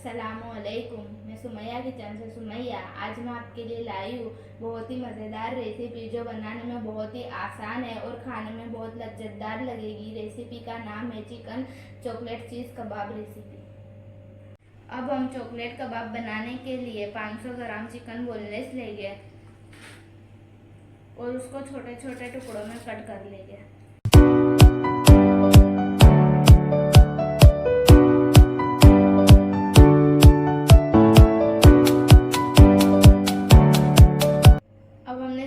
अस्सलामुअलैकुम। मैं सुमैया किचन से सुमैया। आज मैं आपके लिए लाई हूँ बहुत ही मज़ेदार रेसिपी जो बनाने में बहुत ही आसान है और खाने में बहुत लज्जतदार लगेगी। रेसिपी का नाम है चिकन चॉकलेट चीज़ कबाब रेसिपी। अब हम चॉकलेट कबाब बनाने के लिए 500 ग्राम चिकन बोनलेस लेंगे और उसको छोटे छोटे टुकड़ों में कट कर लेंगे।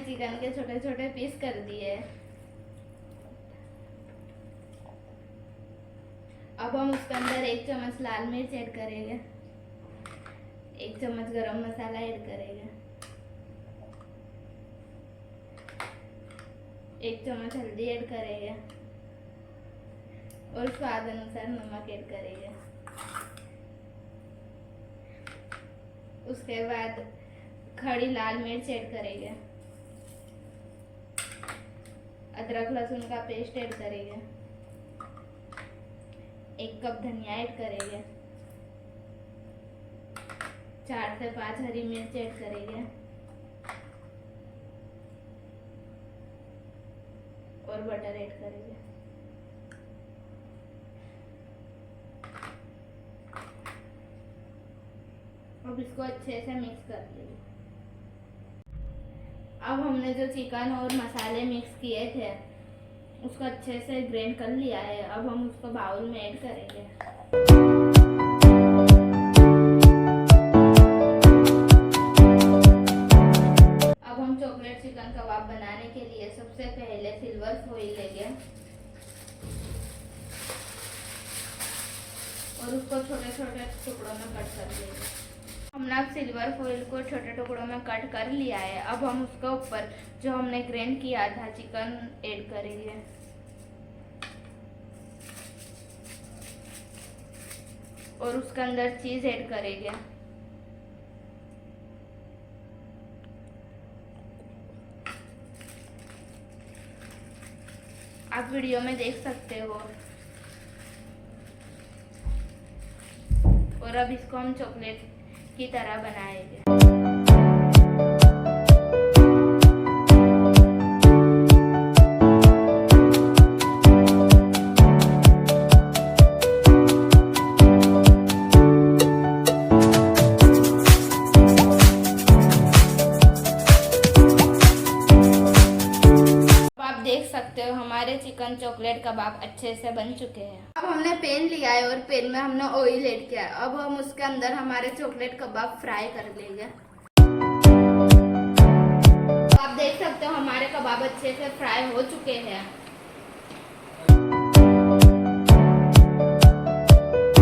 चिकन के छोटे छोटे पीस कर दिए। अब हम उसके अंदर 1 चम्मच लाल मिर्च ऐड करेंगे, 1 चम्मच गरम मसाला ऐड करेंगे, 1 चम्मच हल्दी ऐड करेंगे और स्वाद अनुसार नमक ऐड करेंगे। उसके बाद खड़ी लाल मिर्च ऐड करेंगे, अदरक लहसुन का पेस्ट ऐड करेंगे, 1 कप धनिया ऐड करेंगे, 4 से 5 हरी मिर्च ऐड करेंगे और बटर ऐड करेंगे। अब इसको अच्छे से मिक्स कर लेंगे। अब हमने जो चिकन और मसाले मिक्स किए थे उसको अच्छे से ग्राइंड कर लिया है। अब हम उसको बाउल में ऐड करेंगे। अब हम चॉकलेट चिकन कबाब बनाने के लिए सबसे पहले सिल्वर फॉइल लेंगे और उसको छोटे छोटे टुकड़ों में कट कर लेंगे। हमने अब सिल्वर फॉइल को छोटे टुकड़ों में कट कर लिया है। अब हम उसके ऊपर जो हमने ग्राइंड किया था चिकन ऐड करेंगे और उसके अंदर चीज ऐड करेंगे। आप वीडियो में देख सकते हो। और अब इसको हम चॉकलेट की तरह बनाएंगे। आप देख सकते हो हमारे चिकन चॉकलेट कबाब अच्छे से बन चुके हैं। अब हमने पैन लिया है और पैन में हमने ऑयल ऐड किया है। अब हम उसके अंदर हमारे चॉकलेट कबाब फ्राई कर लेंगे। आप देख सकते हो हमारे कबाब अच्छे से फ्राई हो चुके हैं।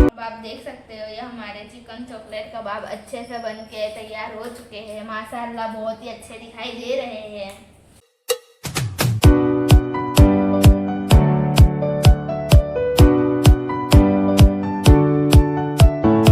अब आप देख सकते हो ये हमारे चिकन चॉकलेट कबाब अच्छे से बन के तैयार हो चुके हैं। माशाअल्लाह बहुत ही अच्छे दिखाई दे रहे हैं।